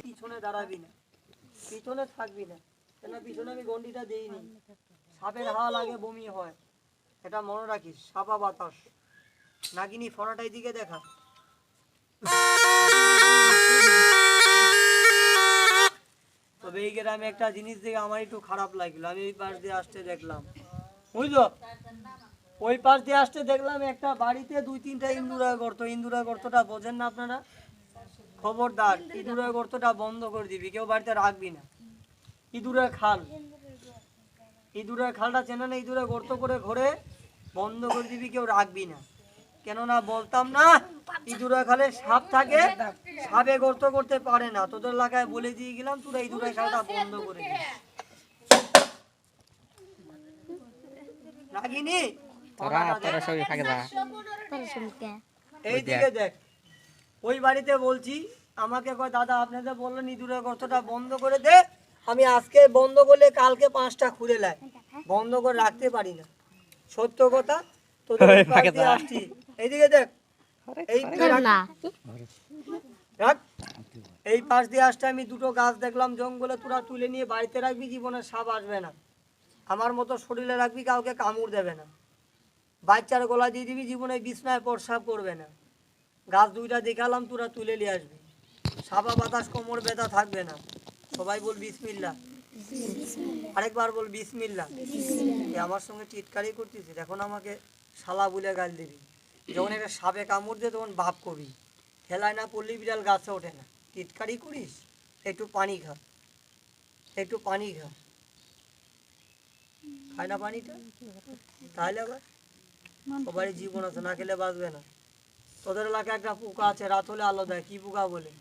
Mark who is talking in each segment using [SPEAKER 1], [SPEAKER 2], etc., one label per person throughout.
[SPEAKER 1] পিছনে দাঁড়াবি না, পিছনে থাকবি না, কেন পিছনে আমি গন্ডিটা দিইনি। সাপের হাওয়া লাগে বমি হয়, এটা মনে রাখিস। সাপা বাতাস নাগিনী ফরাটাই দিকে দেখা। তবে এই গ্রামে একটা জিনিস দেখে আমার একটু খারাপ লাগলো। আমি ওই পাশ দিয়ে আসতে দেখলাম, বুঝলো, ওই পাশ দিয়ে আসতে দেখলাম একটা বাড়িতে 2-3টা ইন্দুরা গর্ত। ইন্দুরা গর্তটা বোঝেন না আপনারা? খবরদার, ইঁদুরের গর্তটা বন্ধ করে দিবি, কেউ বাড়িতে রাখবি না। ইঁদুরের খাল, ইঁদুরের খালটা চেনে না? ইঁদুরের গর্ত করে ঘরে বন্ধ করে দিবি, কেউ রাখবি না। কেননা বলতাম না ইঁদুরের খালে সাপ থাকে, সাপে গর্ত করতে পারে না। তোদের এলাকায় বলে দিয়ে গেলাম, তোরা ইঁদুরের খালটা বন্ধ করে দিবি। রাগিনি এইদিকে দেখ, ওই বাড়িতে বলছি, আমাকে কয় দাদা আপনাদের বললেন ইঁদুরের গর্তটা বন্ধ করে দে। আমি আজকে বন্ধ করলে কালকে 5টা খুলে লাই, বন্ধ করে রাখতে পারি না। সত্য কথা, তোদের আসছি। এইদিকে দেখ, এই পাশ দিয়ে আসতে আমি 2টো গাছ দেখলাম জঙ্গলে। তোরা তুলে নিয়ে বাড়িতে রাখবি, জীবনে সাপ আসবে না। আমার মতো শরীরে রাখবি, কাউকে কামড় দেবে না। বাচ্চার গলা দিয়ে দিবি, জীবনে বিছনায় প্রসাব করবে না। গাছ 2টা দেখালাম, তোরা তুলে নিয়ে আসবি। সাপা বাতাস, কোমর ব্যথা থাকবে না। সবাই বল বিসমিল্লাহ। আরেকবার বল বিসমিল্লাহ। আমার সঙ্গে টিটকারি করতেছিস, এখন আমাকে শালা বলে গাল দিবি। যখন একটা সাপে কামড় দিয়ে তখন ভাব কবি, খেলায় না পড়লি বিড়াল গাছে ওঠে না। টিটকারি করিস, একটু পানি খা, একটু পানি খা। খায় না পানিটা? তাহলে আবার সবারই জীবন আছে, না খেলে বাঁচবে না। তোদের এলাকায় একটা পোকা আছে, রাত হলে আলো দেয়, কি পোকা বলে?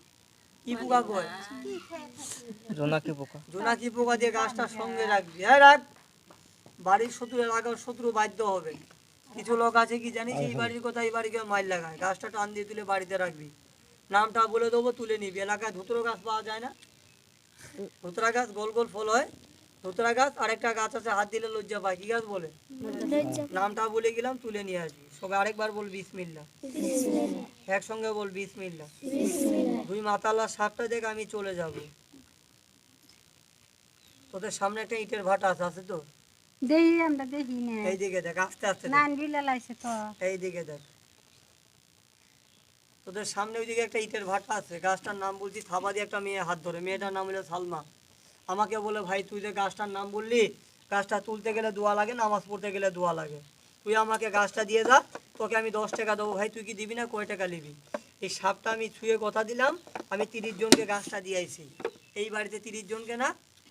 [SPEAKER 1] কি পোকা কয়? জোনাকি পোকা। জোনাকি পোকা দিয়ে গাছটা সঙ্গে রাখবি। হ্যাঁ রাখ, বাড়ির শত্রু এলাকার শত্রু বাধ্য হবে। কিছু লোক আছে কি জানিস, এই বাড়ির কথা এই বাড়িকে মাইল লাগায়। গাছটা টান দিয়ে তুলে বাড়িতে রাখবি, নামটা বলে দেবো, তুলে নিবি। এলাকায় ধুতরা গাছ পাওয়া যায় না? ধুতরা গাছ গোল গোল ফল হয়, ধুতরা গাছ। আরেকটা গাছ আছে হাত দিলে লজ্জা পায়, কি গাছ বলে? নামটা বলে গেলাম, তুলে নিয়ে আসবি। সবাই আরেকবার বল বিসমিল্লাহ, একসঙ্গে বল বিসমিল্লাহ। 2 মাতালা সাপটা দেখ, আমি চলে যাব। তোদের সামনে একটা ইটের ভাটা আছে তো?
[SPEAKER 2] দেখি আমরা দেখি না।
[SPEAKER 1] এইদিকে দেখ, আস্তে আস্তে এইদিকে দেখ, তোদের সামনে ওইদিকে একটা ইটের ভাটা আছে। গাছটার নাম বলছি, থাবা দিয়ে একটা মেয়ে হাত ধরে, মেয়েটার নাম হলো সালমা। আমাকে বলে ভাই তুই যে গাছটার নাম বললি, গাছটা তুলতে গেলে দোয়া লাগে, নামাজ পড়তে গেলে দোয়া লাগে, তুই আমাকে গাছটা দিয়ে যা, তোকে আমি 10 টাকা দেবো। ভাই তুই কি দিবি না? কয় টাকা নিবি? এই সাপটা আমি ছুঁয়ে কথা দিলাম, আমি 30 জনকে গাছটা দিয়েছি। এই বাড়িতে 30 জনকে না,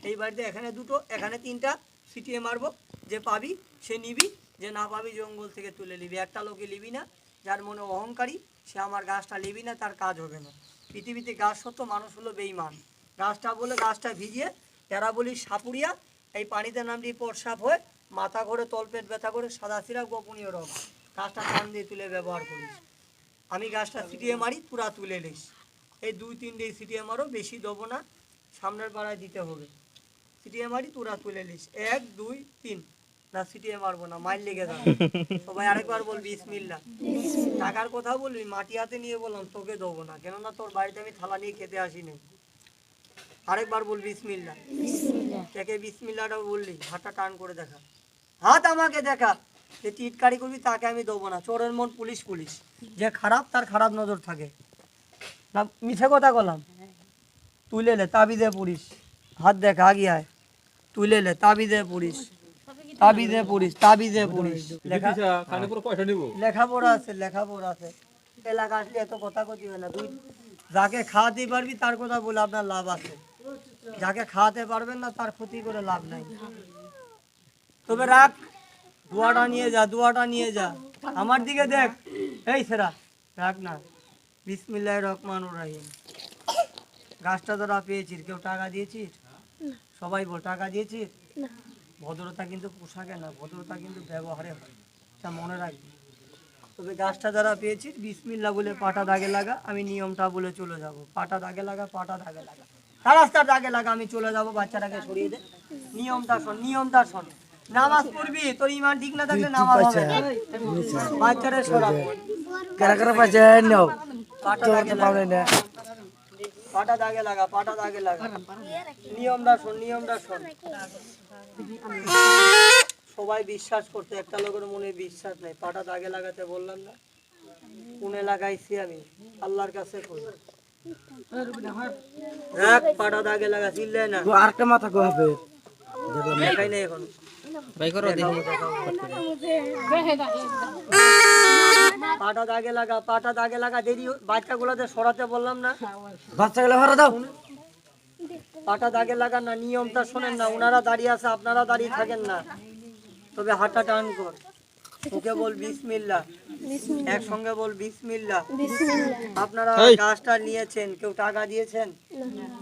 [SPEAKER 1] এই বাড়িতে এখানে 2টো, এখানে 3টা ছিটিয়ে মারবো। যে পাবি সে নিবি, যে না পাবি জঙ্গল থেকে তুলে নিবি। একটা লোকে নিবি না, যার মনে অহংকারী, সে আমার গাছটা নিবি না, তার কাজ হবে না। পৃথিবীতে গাছ সত্য, মানুষ হলো বেঈমান। গাছটা বলে গাছটা ভিজিয়ে, এরা বলি সাপুরিয়া, এই পানিতে নামটি প্রসাব হয়ে মাথা করে তলপেট ব্যথা করে সাদা সিরা গোপনীয় রোগ। গাছটা টান দিয়ে তুলে ব্যবহার করিস। আমি গাছটা ছিটিয়ে মারি, তোরা তুলে নিস। এই 2-3 ছিটিয়ে মারো, বেশি দেবো না, সামনের পাড়ায় দিতে হবে। ছিটিয়ে মারি, তোরা তুলে নিস। 1 2 3 না, ছিটিয়ে মারবো না, মাইল লেগে যাবে। সবাই আরেকবার বল বিসমিল্লাহ। টাকার কথা বলবি, মাটি হাতে নিয়ে বললাম, তোকে দেবো না, কেননা তোর বাড়িতে আমি থালা নিয়ে খেতে আসিনি। আরেকবার বল বিসমিল্লাহ। কে বিসমিল্লাহটা বললি? হাতটা টান করে দেখা, হাত আমাকে দেখা। যে টিটকারি করবি তাকে আমি দেবো না। চোরের মন পুলিশ পুলিশ, যে খারাপ তার খারাপ নজর থাকে না। মিছে কথা বললাম? তুলে লে, তাবিজে পুলিশ। হাত দেখা, আগিয়ে আয়, তুলে লে, তাবিজে পুলিশ, তাবিজে পুলিশ, তাবিজে পুলিশ। লেখাপড়া আছে, লেখাপড়া আছে। এলাকা আসলে এত কথা কথি হয় না। যাকে খাওয়াতে পারবি তার কথা বলে আপনার লাভ আছে, যাকে খাওয়াতে পারবেন না তার ক্ষতি করে লাভ নাই। তবে রাখ, দোয়াটা নিয়ে যা, দোয়াটা নিয়ে যা। আমার দিকে দেখ, এই সেরা রাখ না। বিসমিল্লাহির রহমানির রহিম। গাছটা তোরা পেয়েছিস, কেউ টাকা দিয়েছিস? সবাই বল, টাকা দিয়েছিস? ভদ্রতা কিন্তু পোশাকে না, ভদ্রতা কিন্তু ব্যবহারে হয়, তা মনে রাখবি। তবে গাছটা যারা পেয়েছিস, বিসমিল্লাহ বলে পাটা দাগে লাগা। আমি নিয়মটা বলে চলে যাব। পাটা দাগে লাগা, পাটা দাগে লাগা, রাস্তার দাগে লাগা, আমি চলে যাব। বাচ্চাটাকে সরিয়ে দে। নিয়মটা শোন, নিয়মটা শোন। নামাজ পড়বি, তোর ইমান ঠিক না থাকলে নামাজ হবে না। বাচ্চারা সরাবো,
[SPEAKER 3] কারা কারা পাচ্ছেন নাও।
[SPEAKER 1] পাটা দাগে লাগা, পাটা দাগে লাগা, পাটা দাগে লাগা। নিয়মটা শোন। সবাই বিশ্বাস করতে, একটা লোকের মনে বিশ্বাস নেই। পাটা দাগে লাগাতে বললাম না, কোনে লাগাইছি আমি আল্লাহর কাছে কই। রাখ, পাটা দাগে লাগা, চিল্লে না।
[SPEAKER 3] আরেকটা মাথা কো হবে
[SPEAKER 1] দেখাই নেই এখন। দেখাবো। পাটা দাগে লাগা দেরি। বাচ্চাগুলোতে সরাতে বললাম না,
[SPEAKER 3] বাচ্চাগুলো ভরা দাও।
[SPEAKER 1] পাটা দাগে লাগা না, নিয়মটা শোনেন না। ওনারা দাঁড়িয়ে আছে, আপনারা দাঁড়িয়ে থাকেন না। তবে হাঁটা টান কর, ওকে বল বিসমিল্লাহ, একসঙ্গে বল বিসমিল্লাহ। আপনারা গাছটা নিয়েছেন, কেউ টাকা দিয়েছেন?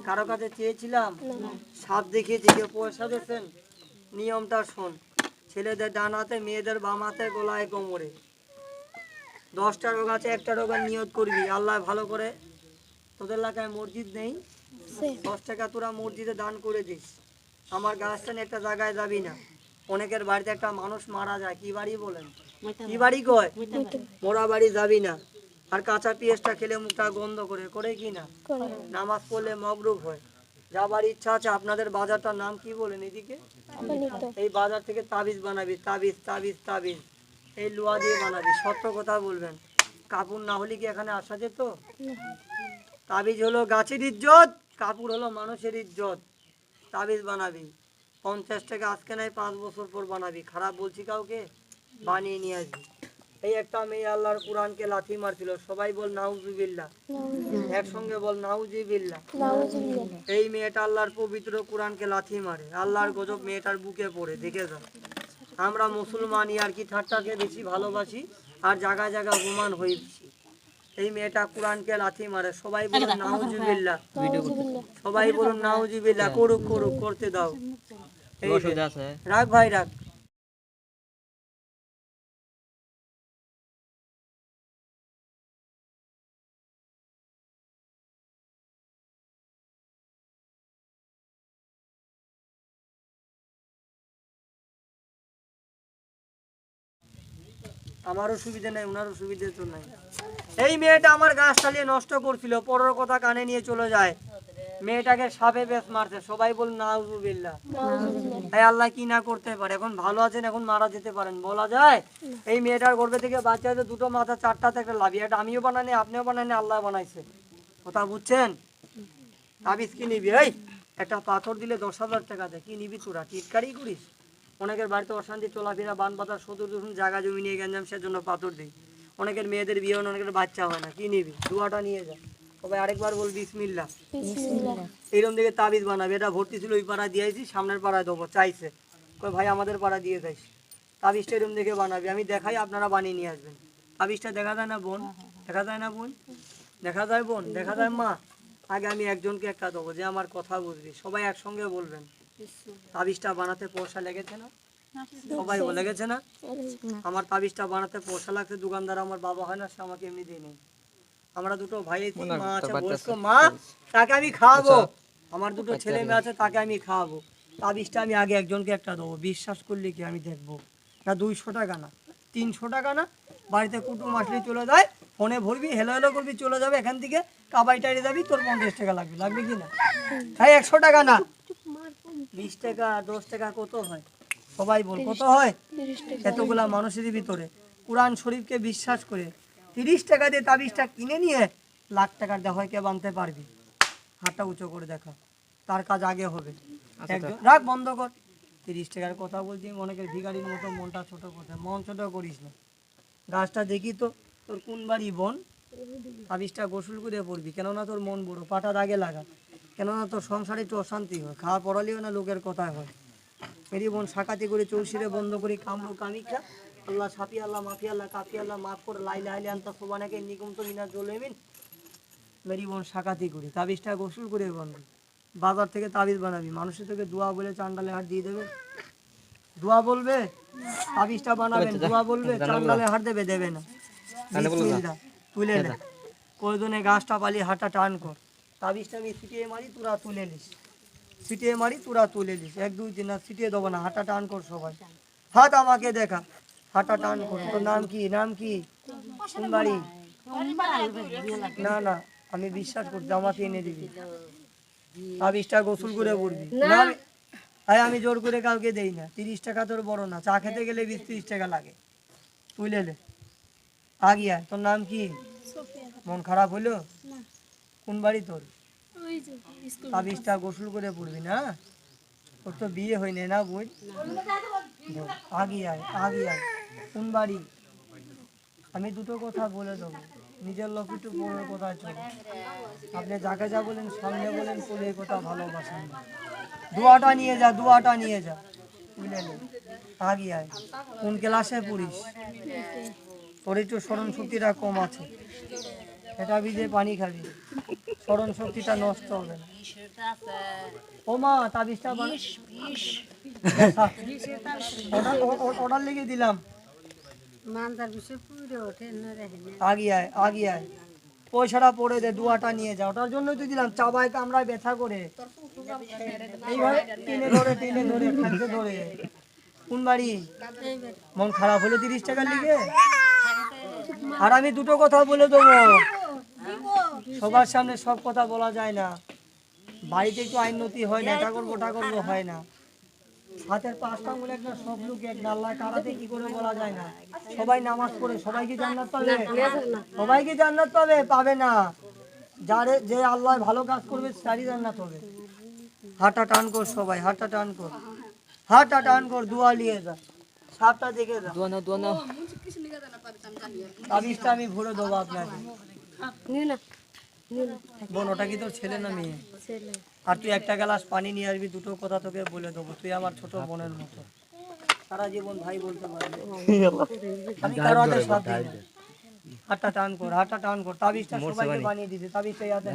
[SPEAKER 1] কারো কাছে চেয়েছিলাম? সাপ দেখিয়েছি, কেউ পয়সা দিয়েছেন? নিয়মটা শোন, ছেলেদের ডান হাতে, মেয়েদের বাম হাতে, গলায় কোমরে। 10টা রোগ আছে, একটা রোগের নিয়ত করবি। আল্লাহ ভালো করে, তোদের এলাকায় মসজিদ নেই, 10 টাকা তোরা মসজিদে দান করে দিস। আমার গাছটা নিয়ে একটা জায়গায় যাবি না, অনেকের বাড়িতে একটা মানুষ মারা যায়, কি বাড়ি বলেন? কি বাড়ি কয়? মোরা বাড়ি যাবি না। আর কাঁচা পেঁয়াজটা খেলে মুখটা গন্ধ করে কি না? নামাজ পড়লে মগরুব হয়। যাবার ইচ্ছা আছে, আপনাদের বাজারটার নাম কি বলেন এদিকে? এই বাজার থেকে তাবিজ বানাবি, তাবিজ এই লোহা দিয়ে বানাবি। সত্য কথা বলবেন, কাপড় না হলে কি এখানে আসা যেত? তাবিজ হলো গাছের ইজ্জত, কাপড় হলো মানুষের ইজ্জত। তাবিজ বানাবি 50 টাকা, আজকে নাই 5 বছর পর বানাবি। খারাপ বলছি কাউকে? বানিয়ে নিয়ে আসবি। এই একটা মেয়ে আল্লাহর কোরআনকে লাথি মারছিল, সবাই বল নাউজুবিল্লাহ, একসঙ্গে বল নাউজুবিল্লাহ। এই মেয়েটা আল্লাহর পবিত্র কোরআনকে লাথি মারে, আল্লাহর গজব মেয়েটার বুকে পড়ে। দেখে যাও, আমরা মুসলমানই আর কি ঠাট্টাকে বেশি ভালোবাসি, আর জায়গায় জায়গায় অপমান হয়েছি। এই মেয়েটা কোরআনকে লাথি মারে, সবাই বলুন নাউজুবিল্লাহ, সবাই বলুন নাউজুবিল্লাহ। করুক, করতে দাও। এই রাখ ভাই, রাখ। আমারও সুবিধা নাই, ওনারও সুবিধা তো নাই। এই মেয়েটা আমার গাছ চালিয়ে নষ্ট করছিল, পরের কথা কানে নিয়ে চলে যায়। মেয়েটাকে সাপে বেশ মারছে, সবাই বল নাউজুবিল্লাহ। তাই আল্লাহ কি না করতে পারে? এখন ভালো আছেন, এখন মারা যেতে পারেন, বলা যায়? এই মেয়েটার গর্ভে থেকে বাচ্চা হয়েছে, 2টো মাথা, 4টাতে একটা লাভি। এটা আমিও বানাইনি, আপনিও বানাইনি, আল্লাহ বানাইছে। কথা বুঝছেন? তাবিজ কি নিবি? এই একটা পাথর দিলে 10,000 টাকা দেয়, কি নিবি তোরা? টিটকারি করিস? অনেকের বাড়িতে অশান্তি, চলাফেরা, বান পাতার সদর দূষণ, জায়গা জমি নিয়ে গেঞ্জাম, সেজন্য পাথর দিই। অনেকের মেয়েদের বিয়ে হয় না, অনেকের বাচ্চা হয় না, কি নিবি? দুয়াটা নিয়ে যা। তবে আরেকবার বল বিসমিল্লাহ। এইরকম দিকে তাবিজ বানাবি। এটা ভর্তি ছিল, ওই পাড়ায় দিয়েছি, সামনের পাড়ায় দেবো, চাইছে। কই ভাই আমাদের পাড়া দিয়ে যাইস। তাবিজটা এরকম দেখে বানাবি, আমি দেখাই, আপনারা বানিয়ে নিয়ে আসবেন। তাবিজটা দেখা যায় না বোন? দেখা যায় না বোন? দেখা যায় বোন? দেখা যায় মা? আগে আমি একজনকে একটা দেবো, যে আমার কথা বুঝবি। সবাই একসঙ্গে বলবেন। তাবিজটা বানাতে পয়সা লেগেছে না? সবাই লেগেছে না? আমার তাবিজটা বানাতে পয়সা লাগছে। দোকানদার আমার বাবা হয় না, সে আমাকে এমনি দিয়ে নেই। আমরা 2টো ভাই আছি, মা আছে, বয়স্ক মা, তাকে আমি খাওয়াবো। আমার 2টো ছেলে মেয়ে আছে, তাকে আমি খাওয়াবো। তাবিজটা আমি আগে একজনকে একটা দেবো, বিশ্বাস করলে কি আমি দেখবো। না 200 টাকা না, 300 টাকা না, বাড়িতে কুটুম আসলে চলে যায়, ফোনে ভরবি, হেলো করবি, চলে যাবে এখান থেকে, কাবাই টাইরে যাবি, তোর 50 টাকা লাগবে। লাগবে কি না? তাই 100 টাকা না, 20 টাকা, 10 টাকা, কত হয়? সবাই বল কত হয়? এতগুলা মানুষের ভিতরে কোরআন শরীফকে বিশ্বাস করে 30 টাকা দিয়ে তাবিজটা কিনে নিয়ে লাখ টাকার দেহয়কে বানতে পারবি। হাতটা উঁচু করে দেখা, তার কাজ আগে হবে। একজন রাখ, বন্ধ কর। 30 টাকার কথা বলছি, অনেকের ভিখারির মতো মনটা ছোট করতে, মন ছোট করিস না। গাছটা দেখি তো, তোর কোন বাড়ি বোন? তাবিজটা গোসল করে পড়বি, কেননা তোর মন বড়। পাটা দাগে লাগা, কেননা তোর সংসারে একটু অশান্তি হয়, খাওয়া পড়ালেও না লোকের কথায় হয়। মেরি বোন সাকাতি করে চৌশিরে বন্ধ করি, কামড় কামিকা আল্লাহ সাপি আল্লাহ মাফি আল্লাহ কাফি আল্লাহ মাফ করে লাইলা আইলে আনতা সোবানাকে নিকুম তো মিনা জলেমিন। মেরি বোন সাকাতি করি, তাবিজটা গোসল করে বন্ধ। বাজার থেকে তাবিজ বানাবি, মানুষের থেকে দোয়া বলে চান্ডালে হাট দিয়ে দেবে? দোয়া বলবে? তাবিজটা বানাবেন, দোয়া বলবে, চান্ডালে হাট দেবে? দেবে না। বিসমিল্লাহ, তুলে নে। প্রয়োজনে গাছটা পালি, হাঁটা টান কর। তাবিজটা আমি ছিটিয়ে মারি, তোরা তুলে নিস। ছিটিয়ে মারি, তোরা তুলে দিস। 1 2 3 না, ছিটিয়ে দেবো না, হাঁটা টান কর সবাই। হাত আমাকে দেখা, হাঁটা টান কর। তোর নাম কি? নাম কি? কোন বাড়ি? না না আমি বিশ্বাস করছি আমাকে এনে দিবি তাবিজটা গোসল করে পড়বি না আমি জোর করে কাউকে দেই না 30 টাকা তোর বড় না চা খেতে গেলে 20-30 টাকা লাগে তুই লে আগিয়া তোর নাম কি মন খারাপ হলো কোন বাড়ি তোর তাবিজটা গোসল করে পড়বি না তোর তো বিয়ে হয়নি না বই আগিয়ে আয় কোন বাড়ি আমি দুটো কথা বলে দেবো নিজের লোক একটু বড় কথা চলে আপনি যাকে যা বলেন সামনে বলেন কোলে কথা ভালোবাসেন না দুয়াটা নিয়ে যা বুঝলেন আগিয়ে আয় কোন ক্লাসে পড়িস তোর একটু স্মরণ শক্তিটা কম আছে এটা ভিজে পানি খাবি স্মরণ শক্তিটা নষ্ট হবে না ও মা তাবিজটা অর্ডার লিখে দিলাম আগিয়ে আয় পয়সাটা পড়ে দে দুয়াটা নিয়ে যা ওটার জন্যই তো দিলাম চাবাই কামড়ায় ব্যথা করে এইভাবে টেনে ধরে খাইতে ধরে কোন বাড়ি মন খারাপ হলো 30 টাকার লিগে আর আমি দুটো কথা বলে দেবো সবার সামনে সব কথা বলা যায় না বাড়িতে একটু আইনতি হয় না এটা করবো ওটা করবো হয় না হাতের 5টা আঙুল একটা সব লোক এক না আল্লাহ কারাতে কি করে বলা যায় না সবাই নামাজ পড়ে সবাই কি জান্নাত পাবে সবাই কি জান্নাত পাবে না যে আল্লাহ ভালো কাজ করবে তারই জান্নাত হবে হাতটা টান কর সবাই হাতটা টান কর দোয়া নিয়ে যা সাপটা দেখে যা দোয়া তাবিজটা আমি ভরে দেবো আপনাকে বোন ওটা কি তোর ছেলে না মেয়ে আর তুই একটা গ্লাস পানি নিয়ে আসবি দুটো কথা তোকে বলে দেবো তুই আমার ছোট বোনের মতো সারা জীবন ভাই বলতে পারবি আমি কারো হাতে সাথ দিই না হাতটা টান কর তাবিজটা সবাইকে বানিয়ে দিতে তাবিজটা ইয়াদ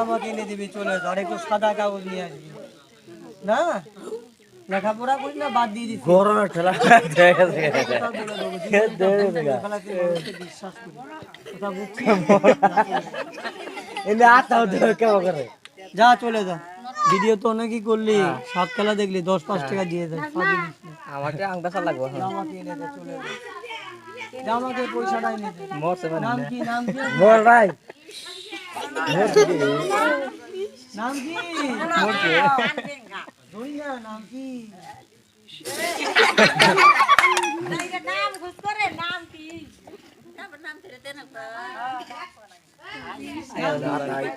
[SPEAKER 1] আমাকে এনে দিবি চলে যা আর একটু সাদা কাগজ নিয়ে আসবি না লেখাপড়া করি না বাদ দিয়ে দিচ্ছি
[SPEAKER 3] গরমের ঠেলা
[SPEAKER 1] বিশ্বাস করি কথা বুঝছি
[SPEAKER 3] কেমন করে
[SPEAKER 1] যা চলে যা ভিডিও তো অনেকই করলি 7 খেলা দেখলি 10-5 টাকা দিয়ে দেয়
[SPEAKER 3] আমাকে আংটা লাগবে
[SPEAKER 1] আমাকে এনে দে চলে যা আমাকে পয়সাটা এনে দে নাম কি
[SPEAKER 3] মোর ভাই
[SPEAKER 1] নাম কি ধরি না নাম কি
[SPEAKER 4] নাম ঘুষ করে নাম কি নাম ছেড়ে দেন
[SPEAKER 3] আয়